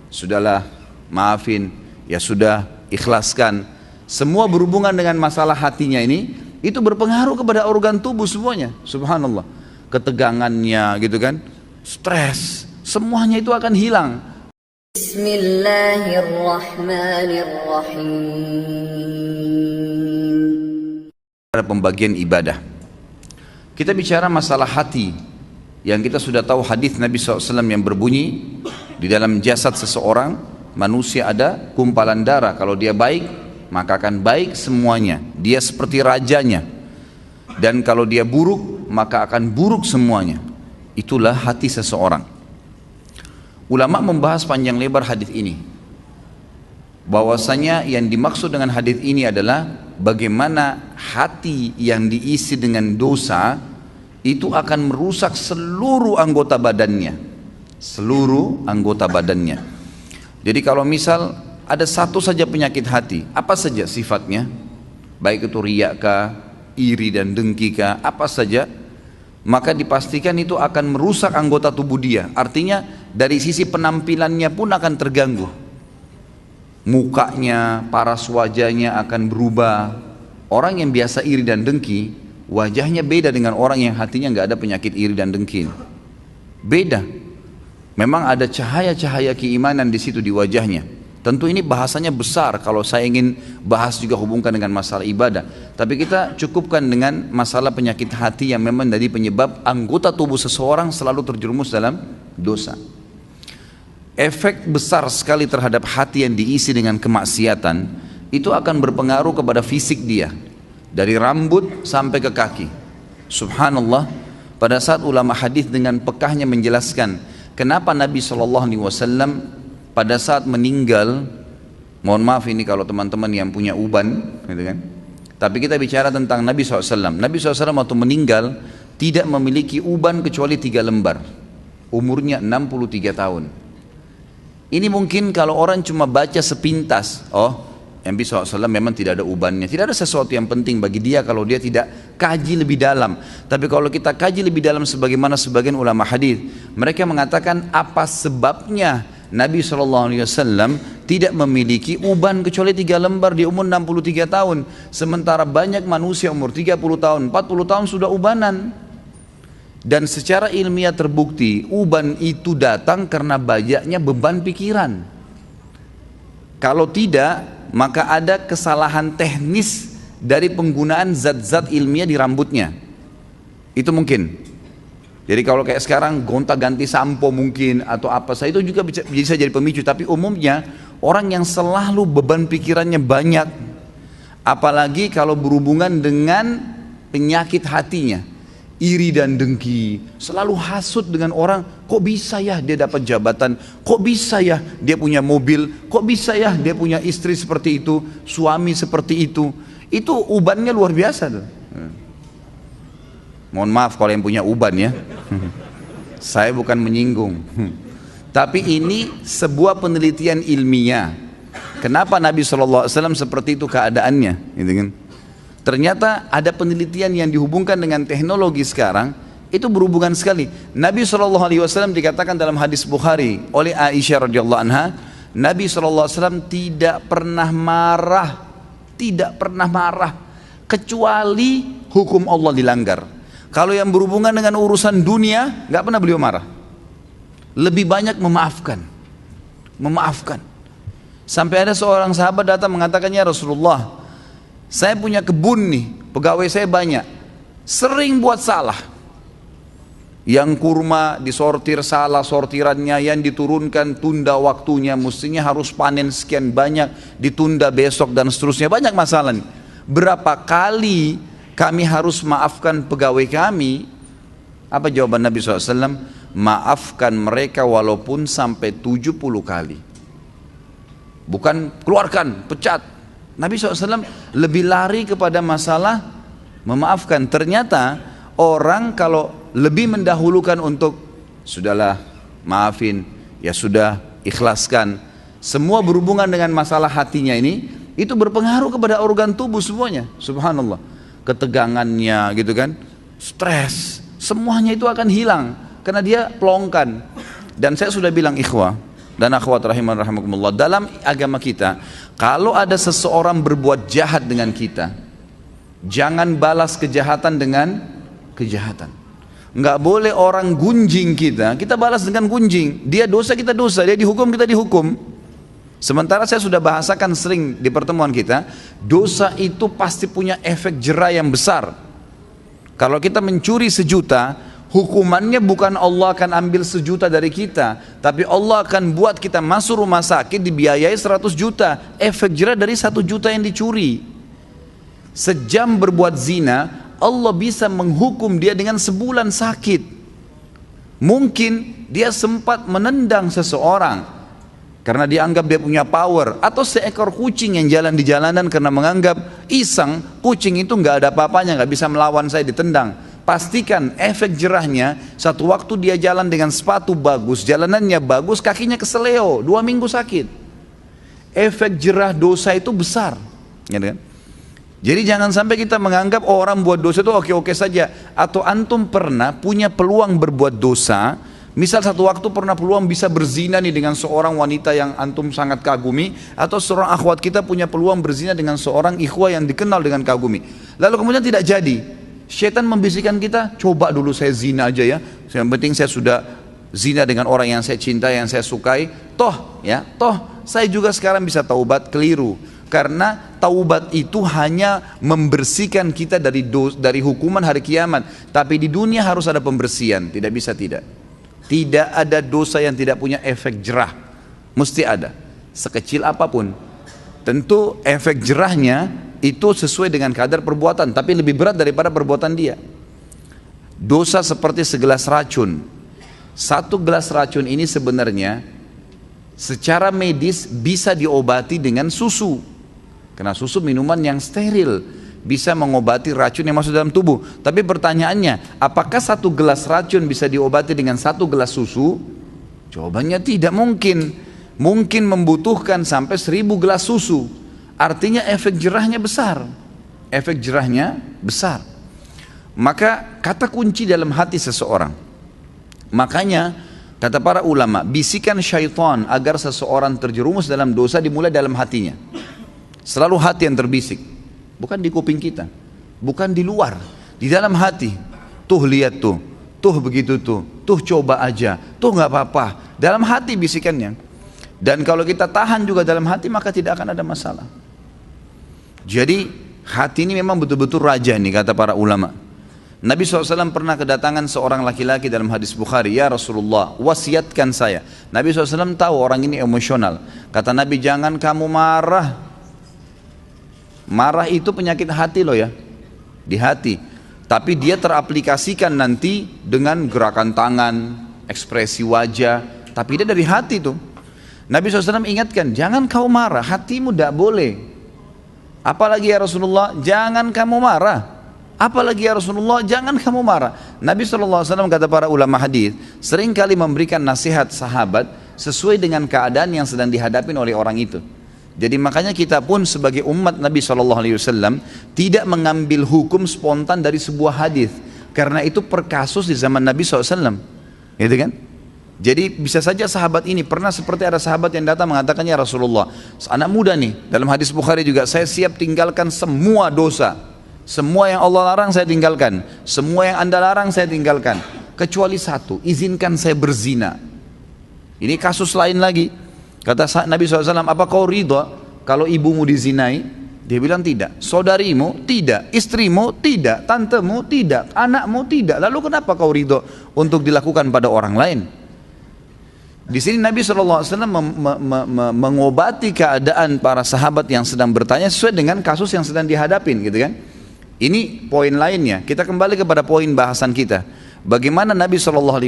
sudahlah, maafin, ya sudah, ikhlaskan. Semua berhubungan dengan masalah hatinya ini, itu berpengaruh kepada organ tubuh semuanya. Subhanallah, ketegangannya gitu kan, stres, semuanya itu akan hilang. Bismillahirrahmanirrahim. Pada pembagian ibadah, kita bicara masalah hati, yang kita sudah tahu hadis Nabi SAW yang berbunyi, di dalam jasad seseorang manusia ada gumpalan darah. Kalau dia baik, maka akan baik semuanya, dia seperti rajanya. Dan kalau dia buruk, maka akan buruk semuanya. Itulah hati seseorang. Ulama membahas panjang lebar hadis ini, bahwasanya yang dimaksud dengan hadis ini adalah bagaimana hati yang diisi dengan dosa itu akan merusak seluruh anggota badannya. Seluruh anggota badannya. Jadi kalau misal ada satu saja penyakit hati, apa saja sifatnya, baik itu riya kah, iri dan dengki kah, apa saja, maka dipastikan itu akan merusak anggota tubuh dia. Artinya dari sisi penampilannya pun akan terganggu. Mukanya, paras wajahnya akan berubah. Orang yang biasa iri dan dengki, wajahnya beda dengan orang yang hatinya nggak ada penyakit iri dan dengki. Beda. Memang ada cahaya-cahaya keimanan di situ di wajahnya. Tentu ini bahasanya besar kalau saya ingin bahas juga hubungkan dengan masalah ibadah. Tapi kita cukupkan dengan masalah penyakit hati yang memang dari penyebab anggota tubuh seseorang selalu terjerumus dalam dosa. Efek besar sekali terhadap hati yang diisi dengan kemaksiatan, itu akan berpengaruh kepada fisik dia. Dari rambut sampai ke kaki. Subhanallah, pada saat ulama hadis dengan pekahnya menjelaskan kenapa Nabi SAW pada saat meninggal, mohon maaf ini kalau teman-teman yang punya uban, gitu kan? Tapi kita bicara tentang Nabi SAW. Nabi SAW waktu meninggal tidak memiliki uban kecuali 3 lembar. Umurnya 63 tahun. Ini mungkin kalau orang cuma baca sepintas, oh Nabi SAW memang tidak ada ubannya. Tidak ada sesuatu yang penting bagi dia kalau dia tidak kaji lebih dalam. Tapi kalau kita kaji lebih dalam sebagaimana sebagian ulama hadis, mereka mengatakan apa sebabnya Nabi SAW tidak memiliki uban kecuali 3 lembar di umur 63 tahun. Sementara banyak manusia umur 30 tahun, 40 tahun sudah ubanan. Dan secara ilmiah terbukti uban itu datang karena banyaknya beban pikiran. Kalau tidak, maka ada kesalahan teknis dari penggunaan zat-zat ilmiah di rambutnya. Itu mungkin. Jadi kalau kayak sekarang gonta-ganti sampo mungkin atau apa saja itu juga bisa jadi pemicu. Tapi umumnya orang yang selalu beban pikirannya banyak, apalagi kalau berhubungan dengan penyakit hatinya, iri dan dengki, selalu hasut dengan orang, kok bisa ya dia dapat jabatan, kok bisa ya dia punya mobil, kok bisa ya dia punya istri seperti itu, suami seperti itu ubannya luar biasa tuh. Mohon maaf kalau yang punya uban ya. Saya bukan menyinggung. Tapi ini sebuah penelitian ilmiah. Kenapa Nabi SAW seperti itu keadaannya, gitu kan? Ternyata ada penelitian yang dihubungkan dengan teknologi sekarang, itu berhubungan sekali. Nabi SAW dikatakan dalam hadis Bukhari oleh Aisyah radhiyallahu anha, Nabi SAW tidak pernah marah kecuali hukum Allah dilanggar. Kalau yang berhubungan dengan urusan dunia, nggak pernah beliau marah. Lebih banyak memaafkan. Sampai ada seorang sahabat datang mengatakannya, Rasulullah, saya punya kebun nih, pegawai saya banyak, sering buat salah. Yang kurma disortir salah sortirannya, yang diturunkan tunda waktunya, mestinya harus panen sekian banyak, ditunda besok dan seterusnya, banyak masalah nih. Berapa kali kami harus maafkan pegawai kami? Apa jawaban Nabi SAW? Maafkan mereka walaupun sampai 70 kali. Bukan keluarkan, pecat. Nabi SAW lebih lari kepada masalah memaafkan. Ternyata orang kalau lebih mendahulukan untuk sudahlah, maafin, ya sudah, ikhlaskan, semua berhubungan dengan masalah hatinya ini, itu berpengaruh kepada organ tubuh semuanya. Subhanallah, ketegangannya gitu kan, stres, semuanya itu akan hilang karena dia pelongkan. Dan saya sudah bilang ikhwah, dan akhwat rahiman rahimakumullah, dalam agama kita, kalau ada seseorang berbuat jahat dengan kita, jangan balas kejahatan dengan kejahatan. Nggak boleh orang gunjing kita balas dengan gunjing. Dia dosa, kita dosa. Dia dihukum, kita dihukum. Sementara saya sudah bahasakan sering di pertemuan kita, dosa itu pasti punya efek jera yang besar. Kalau kita mencuri 1 juta, hukumannya bukan Allah akan ambil 1 juta dari kita, tapi Allah akan buat kita masuk rumah sakit dibiayai 100 juta. Efek jera dari 1 juta yang dicuri. Sejam berbuat zina, Allah bisa menghukum dia dengan sebulan sakit. Mungkin dia sempat menendang seseorang karena dia anggap dia punya power, atau seekor kucing yang jalan di jalanan karena menganggap iseng, kucing itu nggak ada apa-apanya, nggak bisa melawan saya, ditendang. Pastikan efek jerahnya, satu waktu dia jalan dengan sepatu bagus, jalanannya bagus, kakinya keseleo, 2 minggu sakit. Efek jerah dosa itu besar, gitu kan? Jadi jangan sampai kita menganggap orang buat dosa itu oke-oke saja. Atau antum pernah punya peluang berbuat dosa, misal satu waktu pernah peluang bisa berzina nih dengan seorang wanita yang antum sangat kagumi, atau seorang akhwat kita punya peluang berzina dengan seorang ikhwah yang dikenal dengan kagumi, lalu kemudian tidak jadi. Syaitan membisikkan kita, coba dulu saya zina aja ya, yang penting saya sudah zina dengan orang yang saya cintai, yang saya sukai, toh saya juga sekarang bisa taubat. Keliru. Karena taubat itu hanya membersihkan kita dari hukuman hari kiamat, tapi di dunia harus ada pembersihan. Tidak bisa tidak. Tidak ada dosa yang tidak punya efek jerah, mesti ada, sekecil apapun. Tentu efek jerahnya itu sesuai dengan kadar perbuatan, tapi lebih berat daripada perbuatan dia. Dosa seperti segelas racun. 1 gelas racun ini sebenarnya secara medis bisa diobati dengan susu. Karena susu minuman yang steril, bisa mengobati racun yang masuk dalam tubuh. Tapi pertanyaannya, apakah 1 gelas racun bisa diobati dengan 1 gelas susu? Jawabannya tidak mungkin. Mungkin membutuhkan sampai 1000 gelas susu. Artinya efek jerahnya besar. Efek jerahnya besar. Maka kata kunci dalam hati seseorang. Makanya kata para ulama, bisikan syaitan agar seseorang terjerumus dalam dosa dimulai dalam hatinya. Selalu hati yang terbisik, bukan di kuping kita, bukan di luar, di dalam hati. Tuh lihat tuh begitu tuh coba aja, tuh nggak apa-apa. Dalam hati bisikannya. Dan kalau kita tahan juga dalam hati, maka tidak akan ada masalah. Jadi hati ini memang betul-betul raja nih, kata para ulama. Nabi SAW pernah kedatangan seorang laki-laki dalam hadis Bukhari, ya Rasulullah, wasiatkan saya. Nabi SAW tahu orang ini emosional. Kata Nabi, jangan kamu marah. Marah itu penyakit hati loh ya, di hati. Tapi dia teraplikasikan nanti dengan gerakan tangan, ekspresi wajah, tapi dia dari hati tuh. Nabi SAW ingatkan, jangan kau marah, hatimu tidak boleh. Apalagi ya Rasulullah, jangan kamu marah. Apalagi ya Rasulullah, jangan kamu marah. Nabi SAW, kata para ulama hadis, seringkali memberikan nasihat sahabat sesuai dengan keadaan yang sedang dihadapi oleh orang itu. Jadi makanya kita pun sebagai umat Nabi SAW tidak mengambil hukum spontan dari sebuah hadis, karena itu per kasus di zaman Nabi SAW, gitu kan? Jadi bisa saja sahabat ini pernah seperti ada sahabat yang datang mengatakan, ya Rasulullah, anak muda nih, dalam hadis Bukhari juga, saya siap tinggalkan semua dosa, semua yang Allah larang saya tinggalkan, semua yang Anda larang saya tinggalkan, kecuali satu, izinkan saya berzina. Ini kasus lain lagi. Kata Nabi SAW, apa kau ridha kalau ibumu dizinai? Dia bilang tidak. Saudarimu? Tidak. Istrimu? Tidak. Tantemu? Tidak. Anakmu? Tidak. Lalu kenapa kau ridha untuk dilakukan pada orang lain? Di sini Nabi SAW mengobati keadaan para sahabat yang sedang bertanya sesuai dengan kasus yang sedang dihadapin, gitu kan? Ini poin lainnya. Kita kembali kepada poin bahasan kita. Bagaimana Nabi SAW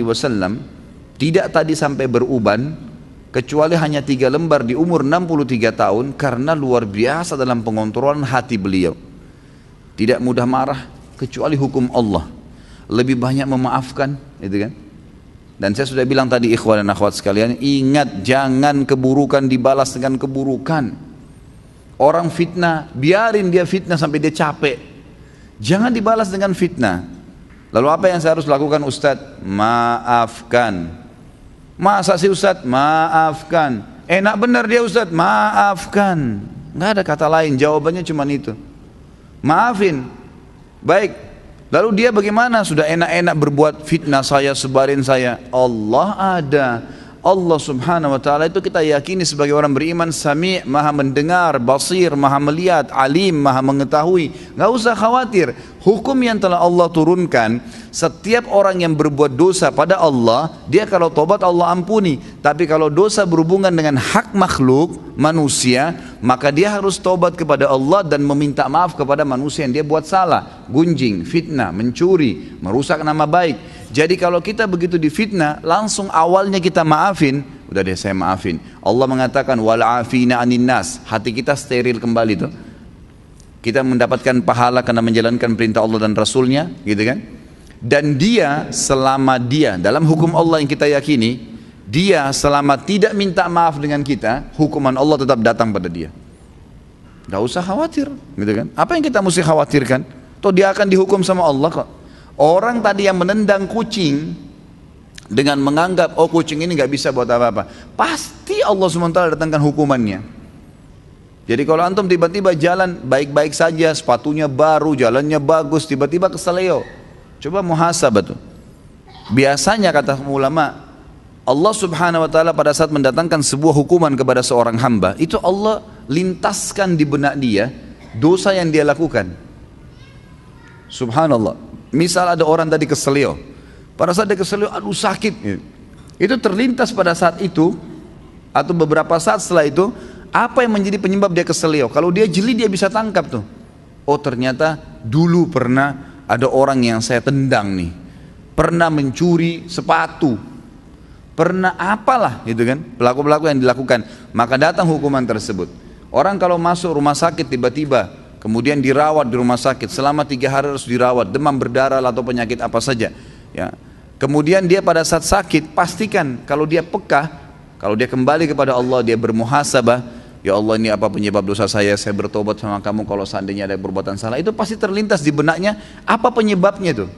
tidak tadi sampai beruban, kecuali hanya 3 lembar di umur 63 tahun, karena luar biasa dalam pengontrolan hati beliau. Tidak mudah marah kecuali hukum Allah. Lebih banyak memaafkan, gitu kan? Dan saya sudah bilang tadi, ikhwan dan akhwat sekalian, ingat, jangan keburukan dibalas dengan keburukan. Orang fitnah, biarin dia fitnah sampai dia capek. Jangan dibalas dengan fitnah. Lalu apa yang saya harus lakukan, Ustadz? Maafkan. Masa sih Ustadz? Maafkan. Enak benar dia Ustadz? Maafkan. Nggak ada kata lain, jawabannya cuma itu. Maafin. Baik. Lalu dia bagaimana? Sudah enak-enak berbuat fitnah saya, sebarin saya. Allah ada. Allah subhanahu wa ta'ala itu kita yakini sebagai orang beriman, sami', maha mendengar, basir, maha melihat, alim, maha mengetahui. Gak usah khawatir. Hukum yang telah Allah turunkan, setiap orang yang berbuat dosa pada Allah, dia kalau tobat Allah ampuni. Tapi kalau dosa berhubungan dengan hak makhluk, manusia, maka dia harus tobat kepada Allah dan meminta maaf kepada manusia yang dia buat salah. Gunjing, fitnah, mencuri, merusak nama baik. Jadi kalau kita begitu difitnah, langsung awalnya kita maafin, udah deh saya maafin. Allah mengatakan wal afina anin nas, hati kita steril kembali tuh. Kita mendapatkan pahala karena menjalankan perintah Allah dan Rasulnya, gitu kan? Dan dia selama dia dalam hukum Allah yang kita yakini, dia selama tidak minta maaf dengan kita, hukuman Allah tetap datang pada dia. Gak usah khawatir, gitu kan? Apa yang kita mesti khawatirkan? Toh dia akan dihukum sama Allah kok. Orang tadi yang menendang kucing dengan menganggap oh kucing ini nggak bisa buat apa-apa, pasti Allah SWT datangkan hukumannya. Jadi kalau antum tiba-tiba jalan baik-baik saja, sepatunya baru, jalannya bagus, tiba-tiba keseleo, coba muhasabah tuh. Biasanya kata ulama, Allah Subhanahu Wa Taala pada saat mendatangkan sebuah hukuman kepada seorang hamba, itu Allah lintaskan di benak dia dosa yang dia lakukan. Subhanallah. Misal ada orang tadi keselio, pada saat dia keselio, aduh sakit, itu terlintas pada saat itu atau beberapa saat setelah itu, apa yang menjadi penyebab dia keselio? Kalau dia jeli dia bisa tangkap tuh. Oh ternyata dulu pernah ada orang yang saya tendang nih, pernah mencuri sepatu, pernah apalah gitu kan, pelaku-pelaku yang dilakukan, maka datang hukuman tersebut. Orang kalau masuk rumah sakit tiba-tiba kemudian dirawat di rumah sakit selama 3 hari harus dirawat, demam berdarah atau penyakit apa saja ya. Kemudian dia pada saat sakit pastikan kalau dia peka, kalau dia kembali kepada Allah, dia bermuhasabah, ya Allah ini apa penyebab dosa saya bertobat sama kamu kalau seandainya ada perbuatan salah, itu pasti terlintas di benaknya apa penyebabnya tuh.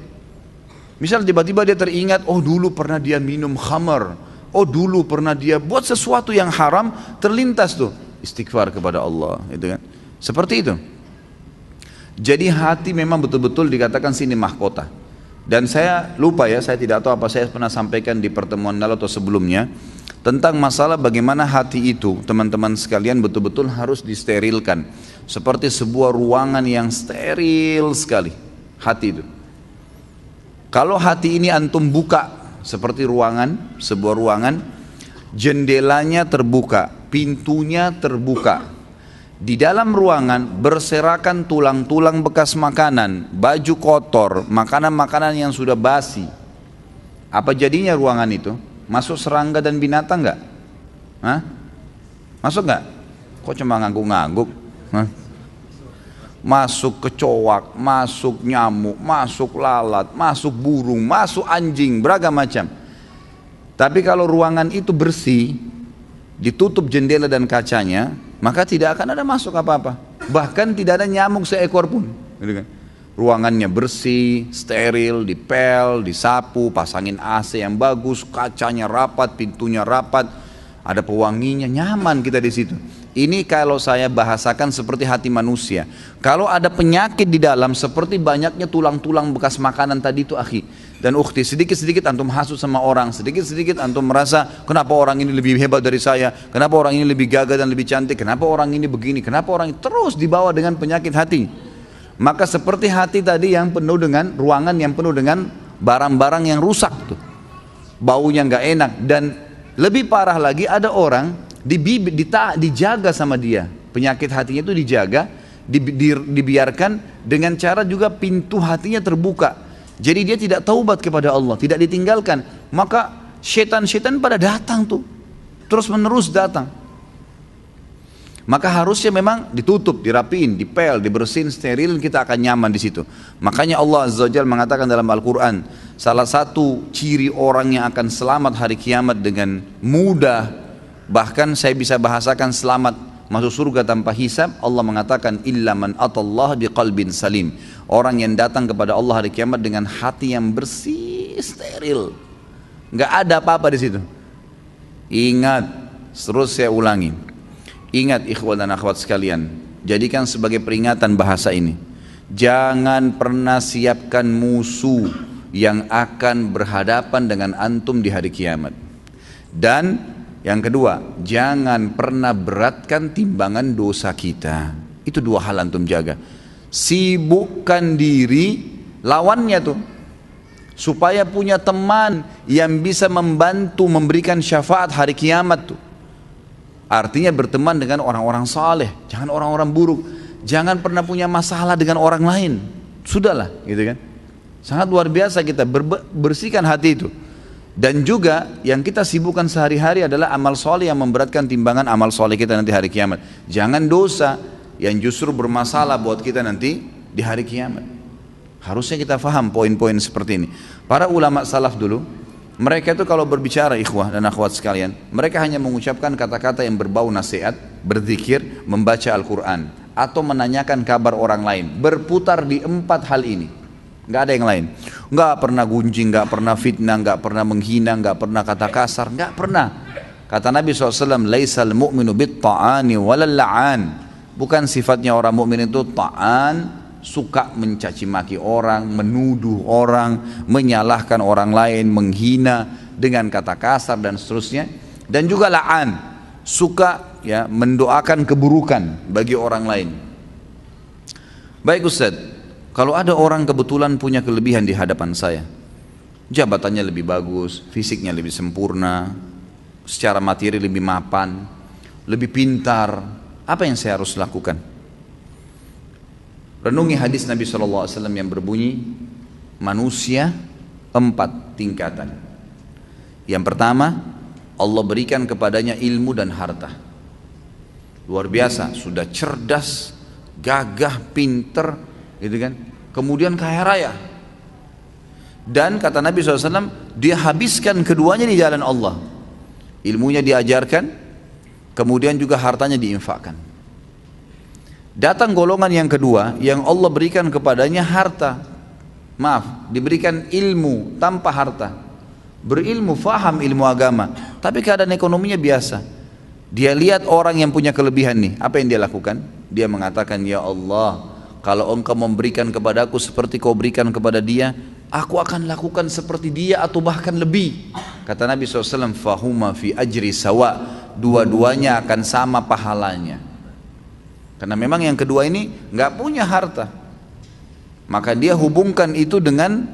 Misal tiba-tiba dia teringat, oh dulu pernah dia minum khamar, oh dulu pernah dia buat sesuatu yang haram, terlintas tuh istighfar kepada Allah, itu kan, seperti itu. Jadi hati memang betul-betul dikatakan sini mahkota. Dan saya lupa ya, saya tidak tahu apa saya pernah sampaikan di pertemuan lalu atau sebelumnya tentang masalah bagaimana hati itu, teman-teman sekalian, betul-betul harus disterilkan. Seperti sebuah ruangan yang steril sekali, hati itu. Kalau hati ini antum buka seperti ruangan, sebuah ruangan, jendelanya terbuka, pintunya terbuka. Di dalam ruangan berserakan tulang-tulang bekas makanan, baju kotor, makanan-makanan yang sudah basi. Apa jadinya ruangan itu? Masuk serangga dan binatang enggak? Hah? Masuk enggak? Kok cuma ngangguk-ngangguk? Hah? Masuk kecoak, masuk nyamuk, masuk lalat, masuk burung, masuk anjing, beragam macam. Tapi kalau ruangan itu bersih, ditutup jendela dan kacanya, maka tidak akan ada masuk apa-apa. Bahkan tidak ada nyamuk seekor pun, gitu kan. Ruangannya bersih, steril, dipel, disapu, pasangin AC yang bagus, kacanya rapat, pintunya rapat, ada pewanginya, nyaman kita di situ. Ini kalau saya bahasakan seperti hati manusia. Kalau ada penyakit di dalam seperti banyaknya tulang-tulang bekas makanan tadi itu akhi dan ukhti, sedikit-sedikit antum hasut sama orang, sedikit-sedikit antum merasa kenapa orang ini lebih hebat dari saya, kenapa orang ini lebih gagah dan lebih cantik, kenapa orang ini begini, kenapa orang ini, terus dibawa dengan penyakit hati. Maka seperti hati tadi yang penuh dengan ruangan yang penuh dengan barang-barang yang rusak tuh, baunya nggak enak. Dan lebih parah lagi ada orang dijaga sama dia, penyakit hatinya itu dijaga, dibiarkan dengan cara juga pintu hatinya terbuka. Jadi dia tidak taubat kepada Allah, tidak ditinggalkan, maka setan-setan pada datang tuh, terus menerus datang. Maka harusnya memang ditutup, dirapiin, dipel, dibersihin, steril, kita akan nyaman di situ. Makanya Allah Azza wa Jalla mengatakan dalam Al-Quran, salah satu ciri orang yang akan selamat hari kiamat dengan mudah, bahkan saya bisa bahasakan selamat masuk surga tanpa hisab, Allah mengatakan illa man atallah biqalbin salim, orang yang datang kepada Allah hari kiamat dengan hati yang bersih, steril, nggak ada apa-apa di situ. Ingat, terus saya ulangi. Ingat ikhwan dan akhwat sekalian, jadikan sebagai peringatan bahasa ini. Jangan pernah siapkan musuh yang akan berhadapan dengan antum di hari kiamat. Dan yang kedua, jangan pernah beratkan timbangan dosa kita. Itu dua hal antum jaga. Sibukkan diri lawannya tuh, supaya punya teman yang bisa membantu memberikan syafaat hari kiamat tuh. Artinya berteman dengan orang-orang saleh, jangan orang-orang buruk. Jangan pernah punya masalah dengan orang lain. Sudahlah, gitu kan. Sangat luar biasa kita bersihkan hati itu. Dan juga yang kita sibukkan sehari-hari adalah amal soleh yang memberatkan timbangan amal soleh kita nanti hari kiamat. Jangan dosa yang justru bermasalah buat kita nanti di hari kiamat. Harusnya kita faham poin-poin seperti ini. Para ulama salaf dulu, mereka itu kalau berbicara ikhwah dan akhwat sekalian, mereka hanya mengucapkan kata-kata yang berbau nasihat, berzikir, membaca Al-Quran, atau menanyakan kabar orang lain. Berputar di 4 hal ini. Nggak ada yang lain. Nggak pernah gunjing, nggak pernah fitnah, nggak pernah menghina, nggak pernah kata kasar, nggak pernah. Kata Nabi SAW, laisal mu'minu bit-ta'ani walal la'an. Bukan sifatnya orang mukmin itu ta'an, suka mencaci maki orang, menuduh orang, menyalahkan orang lain, menghina dengan kata kasar dan seterusnya. Dan juga la'an, suka ya mendoakan keburukan bagi orang lain. Baik Ustaz, kalau ada orang kebetulan punya kelebihan di hadapan saya, jabatannya lebih bagus, fisiknya lebih sempurna, secara materi lebih mapan, lebih pintar, apa yang saya harus lakukan? Renungi hadis Nabi SAW yang berbunyi, manusia 4 tingkatan. Yang pertama, Allah berikan kepadanya ilmu dan harta. Luar biasa, sudah cerdas, gagah, pinter, gitu kan? Kemudian kaya raya. Dan kata Nabi SAW, dia habiskan keduanya di jalan Allah. Ilmunya diajarkan, kemudian juga hartanya diinfakkan. Datang golongan yang kedua, yang Allah berikan kepadanya harta, diberikan ilmu tanpa harta, berilmu, faham ilmu agama, tapi keadaan ekonominya biasa. Dia lihat orang yang punya kelebihan nih, apa yang dia lakukan? Dia mengatakan, ya Allah, kalau engkau memberikan kepadaku seperti kau berikan kepada dia, aku akan lakukan seperti dia atau bahkan lebih. Kata Nabi SAW, fahuma fi ajri sawa, dua-duanya akan sama pahalanya. Karena memang yang kedua ini nggak punya harta, maka dia hubungkan itu dengan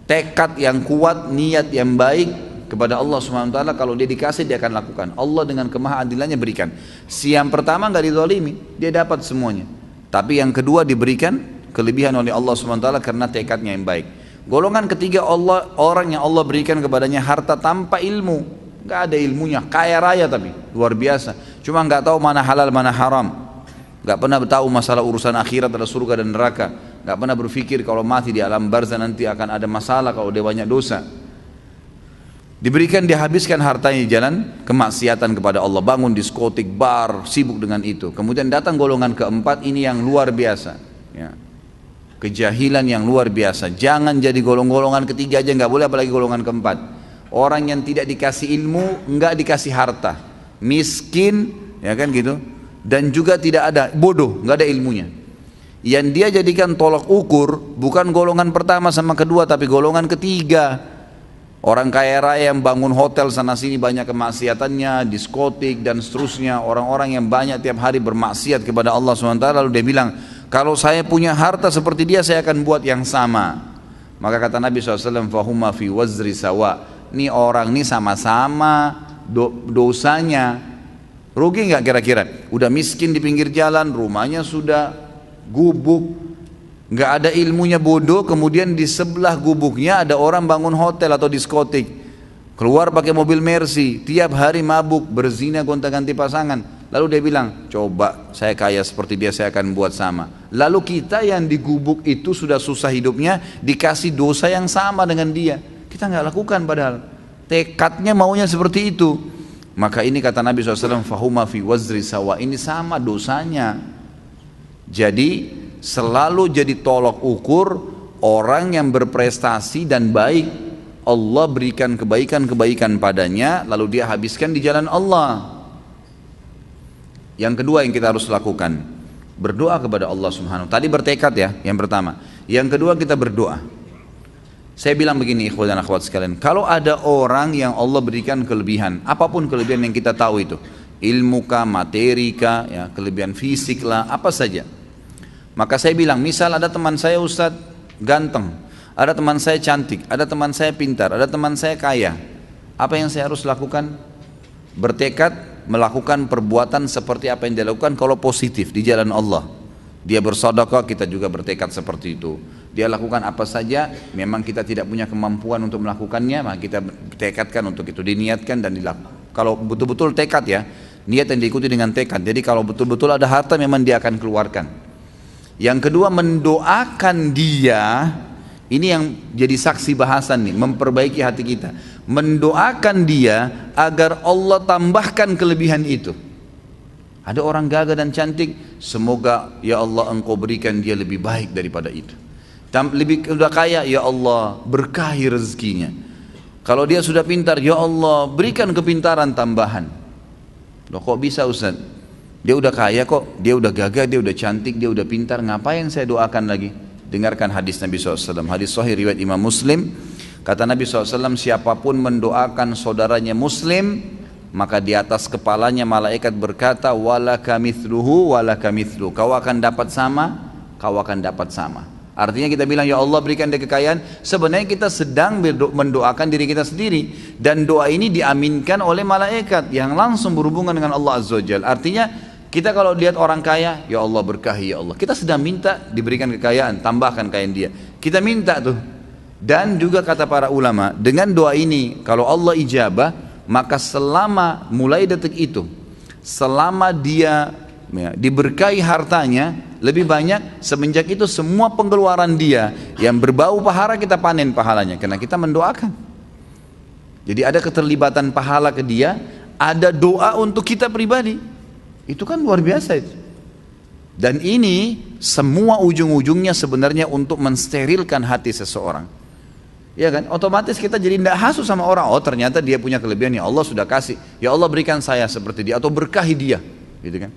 tekad yang kuat, niat yang baik kepada Allah SWT. Kalau dia dikasih, dia akan lakukan. Allah dengan kemahaadilannya berikan. Si yang pertama nggak dizalimi, dia dapat semuanya. Tapi yang kedua diberikan kelebihan oleh Allah SWT karena tekadnya yang baik. Golongan ketiga, orang yang Allah berikan kepadanya harta tanpa ilmu, nggak ada ilmunya, kaya raya tapi luar biasa, cuma nggak tahu mana halal mana haram, nggak pernah tahu masalah urusan akhirat, ada surga dan neraka, nggak pernah berpikir kalau mati di alam barzah nanti akan ada masalah kalau dia banyak dosa. Diberikan, dihabiskan hartanya di jalan kemaksiatan kepada Allah, bangun diskotik, bar, sibuk dengan itu. Kemudian datang golongan keempat, ini yang luar biasa ya. Kejahilan yang luar biasa. Jangan jadi golongan ketiga aja nggak boleh, apalagi golongan keempat. Orang yang tidak dikasih ilmu, nggak dikasih harta, miskin, ya kan gitu, dan juga tidak ada, bodoh, nggak ada ilmunya. Yang dia jadikan tolak ukur bukan golongan pertama sama kedua, tapi golongan ketiga. Orang kaya raya yang bangun hotel sana sini banyak kemaksiatannya, diskotik dan seterusnya. Orang-orang yang banyak tiap hari bermaksiat kepada Allah SWT, lalu dia bilang, kalau saya punya harta seperti dia, saya akan buat yang sama. Maka kata Nabi SAW, fahuma fi wazri sawa. Ini orang ini sama-sama dosanya. Rugi nggak kira-kira? Udah miskin di pinggir jalan, rumahnya sudah gubuk, nggak ada ilmunya, bodoh. Kemudian di sebelah gubuknya ada orang bangun hotel atau diskotik, keluar pakai mobil Mercy, tiap hari mabuk, berzina, gonta-ganti pasangan. Lalu dia bilang, coba saya kaya seperti dia, saya akan buat sama. Lalu kita yang di gubuk itu sudah susah hidupnya, dikasih dosa yang sama dengan dia, kita nggak lakukan, padahal tekadnya maunya seperti itu. Maka ini kata Nabi SAW, fahuma fi wazri sawa, ini sama dosanya. Jadi selalu jadi tolok ukur orang yang berprestasi dan baik, Allah berikan kebaikan-kebaikan padanya, lalu dia habiskan di jalan Allah. Yang kedua yang kita harus lakukan, berdoa kepada Allah Subhanahu. Tadi bertekad ya, yang pertama. Yang kedua kita berdoa. Saya bilang begini ikhwan dan akhwat sekalian, kalau ada orang yang Allah berikan kelebihan, apapun kelebihan yang kita tahu itu, ilmu kah, materi kah, ya, kelebihan fisik lah, apa saja. Maka saya bilang, misal ada teman saya Ustadz ganteng, ada teman saya cantik, ada teman saya pintar, ada teman saya kaya. Apa yang saya harus lakukan? Bertekad melakukan perbuatan seperti apa yang dia lakukan kalau positif di jalan Allah. Dia bersedekah, kita juga bertekad seperti itu. Dia lakukan apa saja, memang kita tidak punya kemampuan untuk melakukannya, maka kita tekadkan untuk itu, diniatkan dan dilakukan. Kalau betul-betul tekad ya, niat yang diikuti dengan tekad. Jadi kalau betul-betul ada harta memang dia akan keluarkan. Yang kedua mendoakan dia, ini yang jadi saksi bahasan nih, memperbaiki hati kita. Mendoakan dia agar Allah tambahkan kelebihan itu. Ada orang gagah dan cantik, semoga ya Allah engkau berikan dia lebih baik daripada itu. Lebih sudah kaya, ya Allah berkahi rezekinya. Kalau dia sudah pintar, ya Allah berikan kepintaran tambahan. Loh kok bisa Ustaz? Dia udah kaya kok, dia udah gagah, dia udah cantik, dia udah pintar, ngapain saya doakan lagi? Dengarkan hadis Nabi SAW, hadis sahih riwayat Imam Muslim. Kata Nabi SAW, siapapun mendoakan saudaranya Muslim, maka di atas kepalanya malaikat berkata, walaka mithluhu walaka mithlu. Kau akan dapat sama, kau akan dapat sama. Artinya kita bilang ya Allah berikan dia kekayaan, sebenarnya kita sedang mendoakan diri kita sendiri, dan doa ini diaminkan oleh malaikat yang langsung berhubungan dengan Allah Azza wa Jalla. Artinya kita kalau lihat orang kaya, ya Allah berkahi ya Allah, kita sedang minta diberikan kekayaan, tambahkan kekayaan dia, kita minta tuh. Dan juga kata para ulama, dengan doa ini kalau Allah ijabah, maka selama mulai detik itu, selama dia ya, diberkahi hartanya lebih banyak, semenjak itu semua pengeluaran dia yang berbau pahala kita panen pahalanya, karena kita mendoakan. Jadi ada keterlibatan pahala ke dia, ada doa untuk kita pribadi. Itu kan luar biasa itu. Dan ini semua ujung-ujungnya sebenarnya untuk mensterilkan hati seseorang. Ya kan, otomatis kita jadi tidak hasu sama orang. Oh ternyata dia punya kelebihan, ya Allah sudah kasih, ya Allah berikan saya seperti dia, atau berkahi dia, gitu kan.